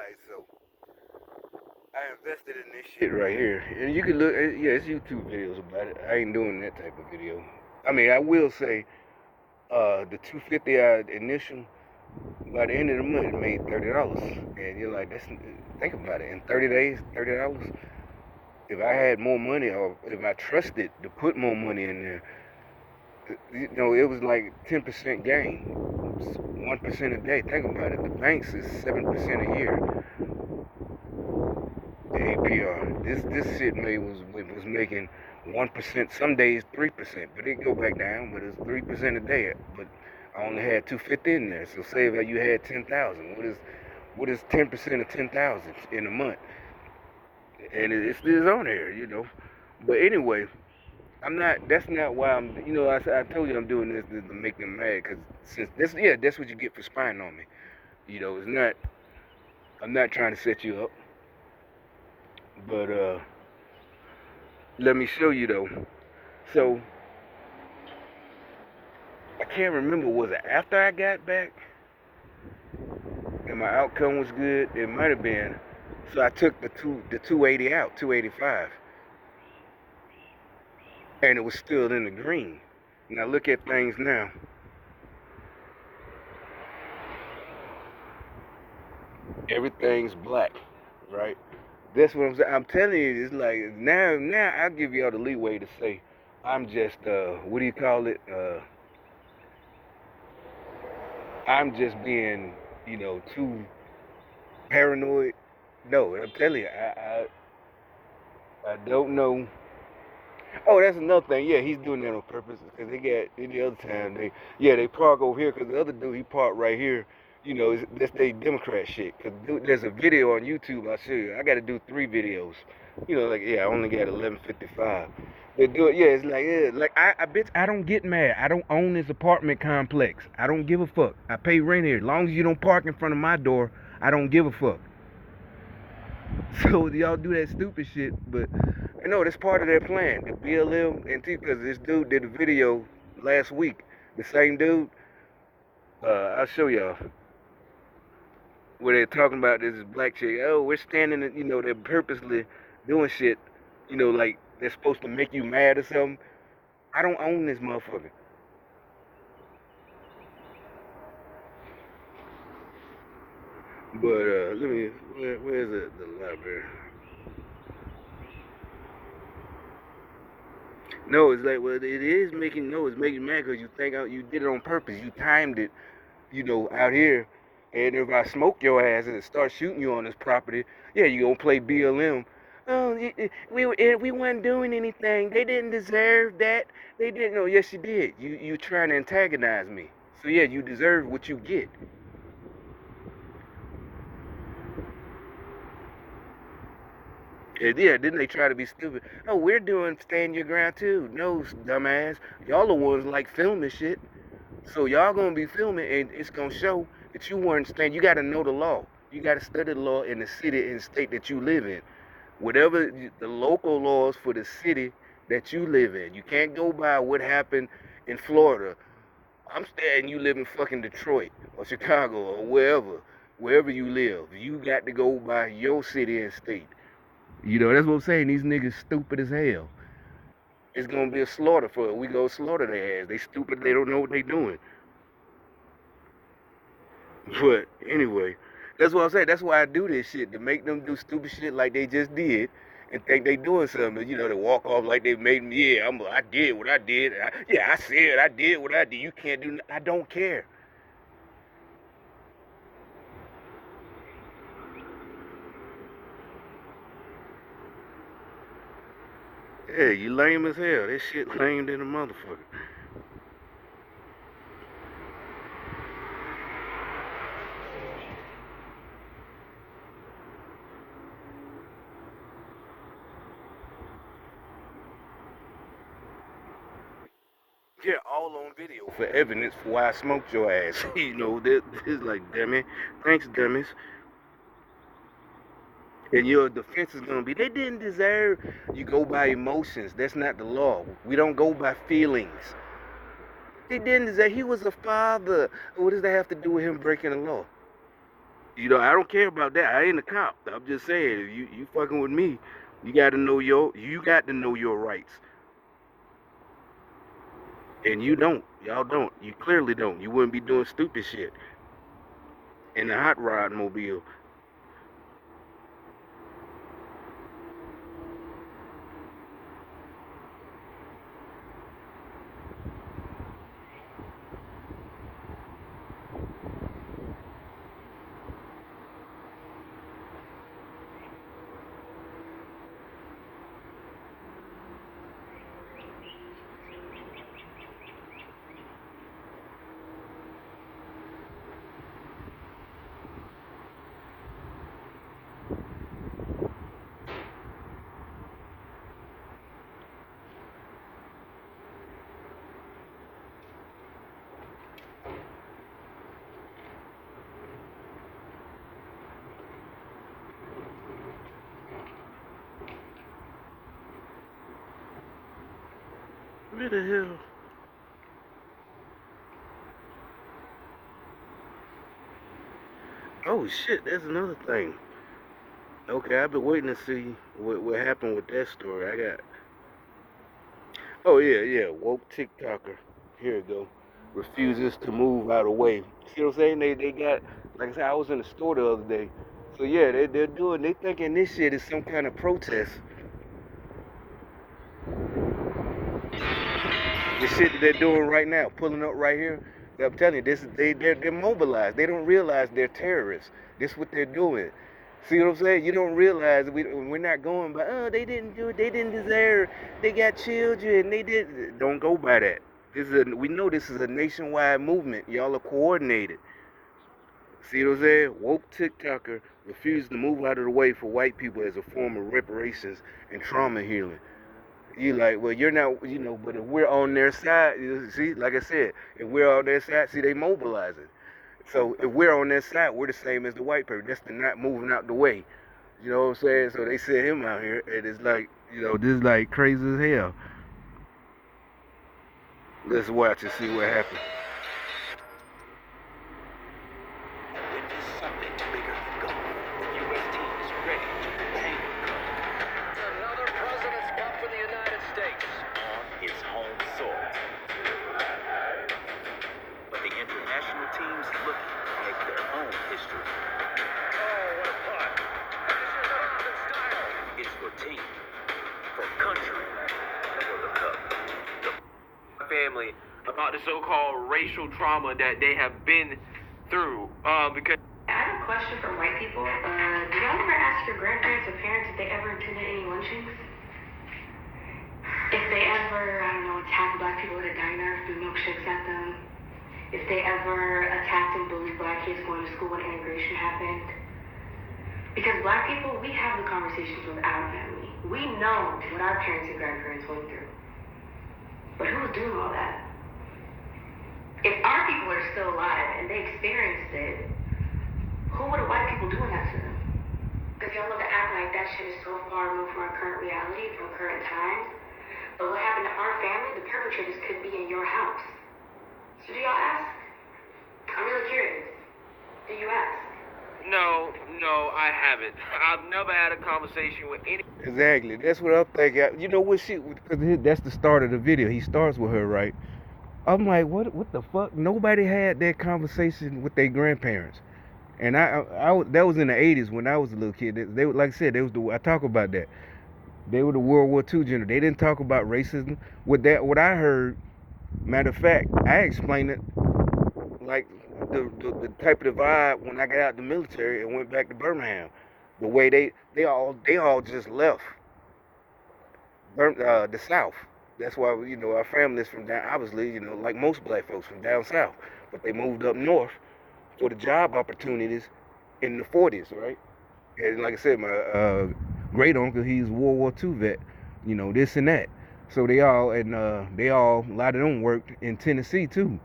Alright, so I invested in this shit right here. And you can look, yeah, it's YouTube videos about it. I ain't doing that type of video. I mean, I will say, the 250 initial, by the end of the month, it made $30. And you're like, think about it. In 30 days, $30. If I had more money, or if I trusted to put more money in there, it was like 10% gain, 1% a day. Think about it. The banks is 7% a year. The APR. This shit was making 1%. Some days 3%, but it go back down. But it's 3% a day. But I only had 250 in there. So say if you had 10,000, what is 10% of 10,000 in a month? And it's still on there. But anyway, I'm not. That's not why I'm. I told you I'm doing this to make them mad. Cause since this, yeah, that's what you get for spying on me. It's not. I'm not trying to set you up, but let me show you though. So I can't remember. Was it after I got back and my outcome was good? It might have been. So I took the 280 out, 285, and it was still in the green. Now look at things now. Everything's black, right? That's what I'm saying. I'm telling you, it's like now I'll give y'all the leeway to say I'm just what do you call it? I'm just being, too paranoid. No, I'm telling you, I don't know. Oh, that's another thing. Yeah, he's doing that on purpose because they got any other time they park over here because the other dude he parked right here. That's they Democrat shit. Cause there's a video on YouTube. I'll show you. I got to do 3 videos. Like I only got 11:55. They do it. Yeah, it's like I bitch. I don't get mad. I don't own this apartment complex. I don't give a fuck. I pay rent here. As long as you don't park in front of my door, I don't give a fuck. So y'all do that stupid shit, but that's part of their plan. The BLM and T, because this dude did a video last week. The same dude. I'll show y'all where they're talking about this black chick. Oh, we're standing. They're purposely doing shit. Like they're supposed to make you mad or something. I don't own this motherfucker. But let me. Where's the library? No, it's like, well, it is making, no, it's making mad because you think you did it on purpose. You timed it, out here. And if I smoke your ass and start shooting you on this property, yeah, you gonna play BLM. Oh, we weren't doing anything. They didn't deserve that. They didn't. No, yes, you did. You trying to antagonize me. So yeah, you deserve what you get. And yeah, didn't they try to be stupid? Oh, we're doing stand your ground too. No, dumbass. Y'all the ones like filming shit. So y'all gonna be filming, and it's gonna show that you weren't stand. You gotta know the law. You gotta study the law in the city and state that you live in. Whatever the local laws for the city that you live in. You can't go by what happened in Florida. I'm saying you live in fucking Detroit or Chicago or wherever you live. You got to go by your city and state. That's what I'm saying. These niggas stupid as hell. It's gonna be a slaughter for it. We go slaughter their ass. They stupid. They don't know what they doing. But anyway, that's what I'm saying. That's why I do this shit to make them do stupid shit like they just did, and think they doing something. They walk off like they made me. Yeah, I did what I did. I said I did what I did. You can't do. I don't care. Yeah, you lame as hell. This shit lame than a motherfucker. Yeah, all on video for evidence for why I smoked your ass. This is like, damn it. Thanks, dummies. And your defense is gonna be they didn't deserve. You go by emotions. That's not the law. We don't go by feelings. They didn't deserve. He was a father. What does that have to do with him breaking the law? You know, I don't care about that. I ain't a cop. I'm just saying, if you fucking with me, you got to know your rights, and you don't. Y'all don't. You clearly don't. You wouldn't be doing stupid shit in a hot rod mobile. Where the hell? Oh shit, that's another thing. Okay, I've been waiting to see what happened with that story. I got. Oh yeah, yeah. Woke TikToker. Here we go. Refuses to move out of the way. See what I'm saying? They got, like I said, I was in the store the other day. So yeah, they thinking this shit is some kind of protest. The shit that they're doing right now, pulling up right here. I'm telling you, they're mobilized. They don't realize they're terrorists. This is what they're doing. See what I'm saying? You don't realize we're not going by. Oh, they didn't do it. They didn't deserve. They got children. They did. Don't go by that. We know this is a nationwide movement. Y'all are coordinated. See what I'm saying? Woke TikToker refused to move out of the way for white people as a form of reparations and trauma healing. You like, well, you're not, but if we're on their side, see, like I said, if we're on their side, see, they mobilizing. So if we're on their side, we're the same as the white person. That's the not moving out the way. You know what I'm saying? So they sent him out here, and it's like, this is like crazy as hell. Let's watch and see what happens. Witness something bigger than gold. The U.S. team is ready to retain another President's Cup for the United States on its home soil. But the international teams looking to make their own history. Oh, what a putt. Finishes it off in style. It's for team, for country, for the cup. Family about the so-called racial trauma that they have been through. Because I have a question for white people. Do y'all ever ask your grandparents or parents if they ever attended any lynchings? If they ever, I don't know, attacked black people at a diner, threw milkshakes at them? If they ever attacked and bullied black kids going to school when integration happened? Because black people, we have the conversations with our family. We know what our parents and grandparents went through. But who was doing all that? If our people are still alive and they experienced it, who were the white people doing that to them? Because y'all love to act like that shit is so far removed from our current reality, from current times. But what happened to our family, the perpetrators could be in your house. So do y'all ask? I'm really curious. Do you ask? no, I haven't. I've never had a conversation with any. Exactly. That's what I'm thinking. You know what she? Because that's the start of the video. He starts with her, right? I'm like, what the fuck? Nobody had that conversation with their grandparents. And that was in the '80s when I was a little kid. They like I said, I talk about that. They were the World War II generation. They didn't talk about racism. What I heard, matter of fact, I explained it like the type of vibe when I got out the military and went back to Birmingham. The way they all just left the South. That's why our family is from down. Obviously, like most black folks from down south, but they moved up north for the job opportunities in the '40s, right? And like I said, my great uncle, he's World War II vet, this and that. So a lot of them worked in Tennessee too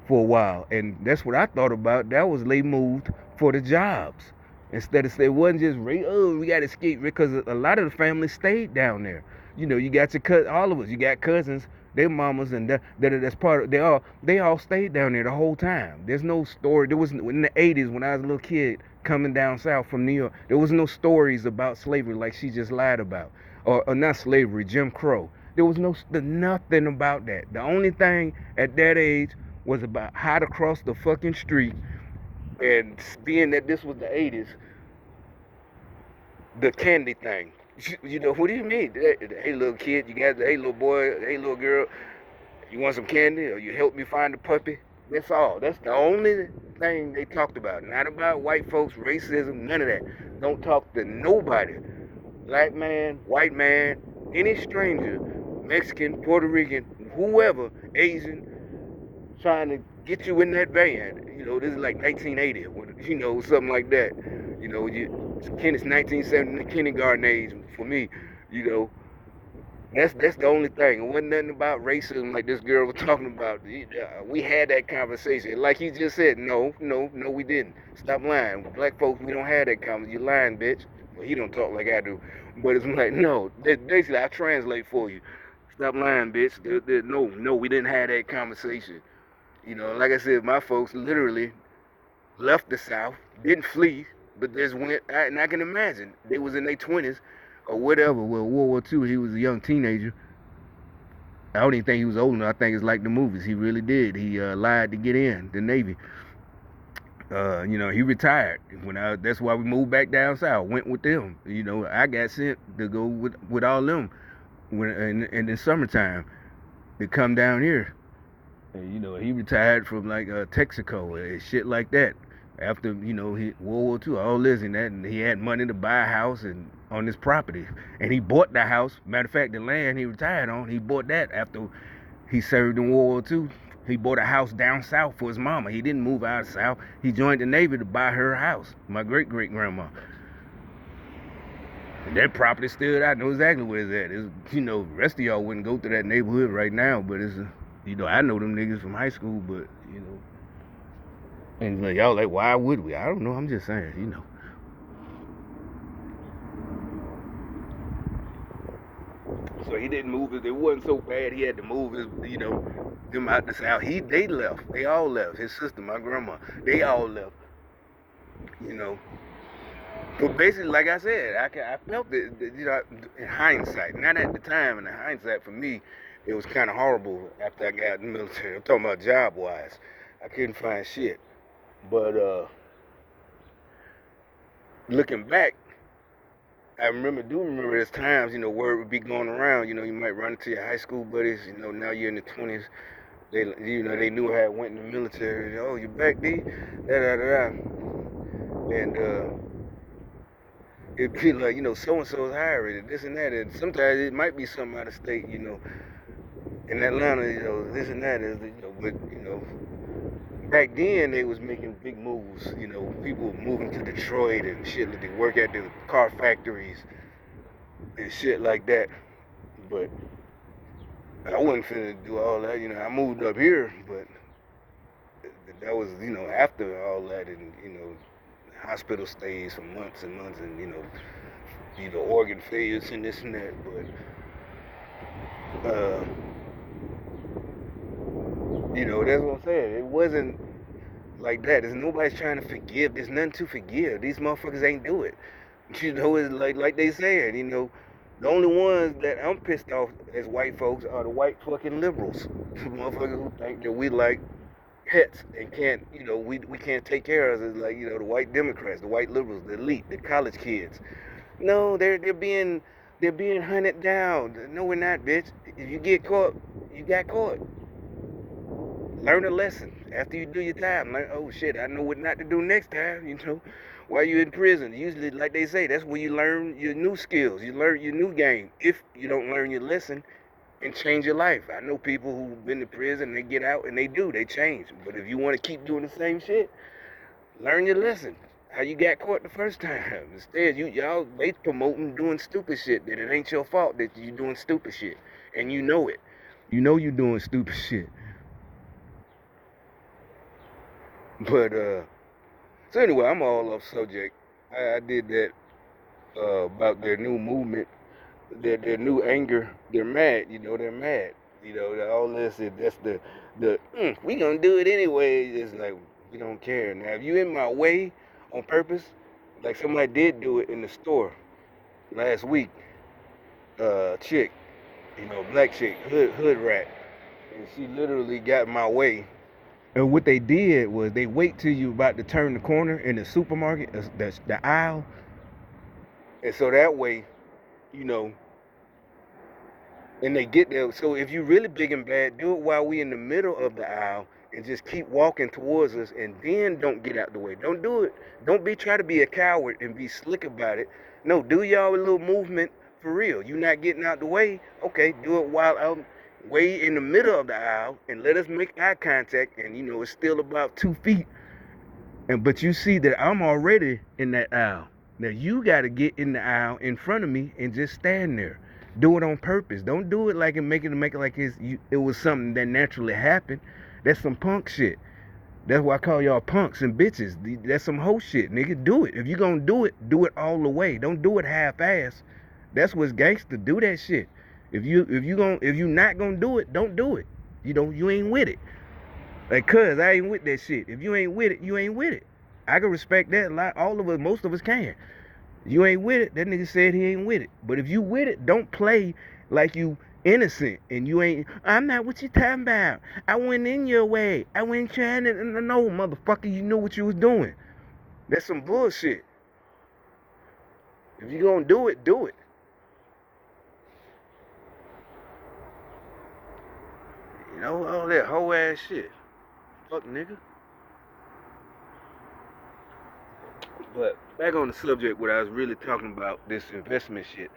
for a while. And that's what I thought about. That was they moved for the jobs. Instead of, it wasn't just, we got to escape, because a lot of the family stayed down there. You got your all of us, you got cousins, their mamas, and that's part of, they all stayed down there the whole time. There's no story. There was, in the '80s when I was a little kid, coming down south from New York. There was no stories about slavery like she just lied about, or not slavery, Jim Crow. There was nothing about that. The only thing at that age was about how to cross the fucking street, and being that this was the 80s, the candy thing. You know, what do you mean? Hey, little kid, you got, hey, little boy, hey, little girl, you want some candy, or you help me find a puppy? That's all. That's the only thing they talked about. Not about white folks, racism, none of that. Don't talk to nobody. Black man, white man, any stranger, Mexican, Puerto Rican, whoever, Asian, trying to get you in that van. You know, this is like 1980, you know, something like that. You know, it's 1970, kindergarten age for me, you know. That's the only thing. It wasn't nothing about racism like this girl was talking about. We had that conversation. Like he just said, no, we didn't. Stop lying. Black folks, we don't have that conversation. You lying, bitch. Well, he don't talk like I do. But it's like, no. Basically, I translate for you. Stop lying, bitch. No, we didn't have that conversation. You know, like I said, my folks literally left the South, didn't flee, but just went. And I can imagine they was in their 20s or whatever. Well, World War II, he was a young teenager. I don't even think he was old enough. I think it's like the movies. He really did. He lied to get in the Navy. You know, he retired. That's why we moved back down south. Went with them. You know, I got sent to go with all them in the summertime to come down here. And, you know, he retired from like Texaco and shit like that. After, you know, World War II, all this and that, and he had money to buy a house and on his property. And he bought the house. Matter of fact, the land he retired on, he bought that after he served in World War II. He bought a house down south for his mama. He didn't move out of south. He joined the Navy to buy her house, my great-great-grandma. And that property still, I know exactly where it's at. It's, you know, the rest of y'all wouldn't go through that neighborhood right now, but it's, you know, I know them niggas from high school, but, you know. And like, y'all like, why would we? I don't know. I'm just saying, you know. So he didn't move it. It wasn't so bad. He had to move his, you know, them out the south. They left. They all left. His sister, my grandma, they all left. You know. But basically, like I said, I felt it, you know, in hindsight. Not at the time. In the hindsight, for me, it was kind of horrible after I got in the military. I'm talking about job-wise. I couldn't find shit. But looking back, I remember there's times, you know, word would be going around, you know, you might run into your high school buddies, you know, now you're in the 20s, you know, they knew how I went in the military, oh, you back, D? Da-da-da-da. And it'd be like, you know, so-and-so is hiring, this and that, and sometimes it might be something out of state, you know, in Atlanta, you know, this and that, is, you know, but, you know, back then they was making big moves, you know, people moving to Detroit and shit, like they work at the car factories and shit like that. But I wasn't finna do all that, you know. I moved up here, but that was, you know, after all that, and, you know, hospital stays for months and months, and, you know, organ failures and this and that. But you know, that's what I'm saying. It wasn't like that. There's nobody's trying to forgive. There's nothing to forgive. These motherfuckers ain't do it. You know, it's like they saying, you know, the only ones that I'm pissed off as white folks are the white fucking liberals. The motherfuckers who think that we like pets and can't, you know, we can't take care of us, like, you know, the white Democrats, the white liberals, the elite, the college kids. No, they're being hunted down. No, we're not, bitch. If you get caught, you got caught. Learn a lesson after you do your time. Like, oh shit, I know what not to do next time, you know. While you're in prison, usually, like they say, that's where you learn your new skills. You learn your new game. If you don't learn your lesson and change your life. I know people who've been to prison, they get out and they change. But if you want to keep doing the same shit, learn your lesson. How you got caught the first time. Instead, y'all, they promoting doing stupid shit, that it ain't your fault that you doing stupid shit. And you know it. You know you doing stupid shit. But, so anyway, I'm all off subject. I did that about their new movement, their new anger. They're mad, you know, they're mad. You know, all this, that's we gonna do it anyway. It's like, we don't care. Now, if you in my way, on purpose. Like somebody did do it in the store last week. Chick, black chick, hood rat, and she literally got in my way. And what they did was they wait till you about to turn the corner in the supermarket, that's the aisle, and so that way, you know, and they get there. So if you really big and bad, do it while we in the middle of the aisle and just keep walking towards us, and then don't get out the way. Don't do it. Don't try to be a coward and be slick about it. No, do y'all a little movement for real. You not getting out the way. Okay, do it while I'm way in the middle of the aisle, and let us make eye contact. And it's still about 2 feet. But you see that I'm already in that aisle. Now you got to get in the aisle in front of me and just stand there. Do it on purpose. Don't do it like and make it like it was something that naturally happened. That's some punk shit. That's why I call y'all punks and bitches. That's some hoe shit, nigga. Do it. If you gonna do it all the way. Don't do it half-ass. That's what's gangster. Do that shit. If you not gonna do it, don't do it. You ain't with it. Like, cuz I ain't with that shit. If you ain't with it, you ain't with it. I can respect that. Like all of us, most of us can. You ain't with it, that nigga said he ain't with it. But if you with it, don't play like you innocent and you ain't. I'm not what you talking about. I went in your way. I went trying to. No, motherfucker, you knew what you was doing. That's some bullshit. If you gonna do it, do it. All that whole ass shit. Fuck nigga. But back on the subject, what I was really talking about, this investment shit.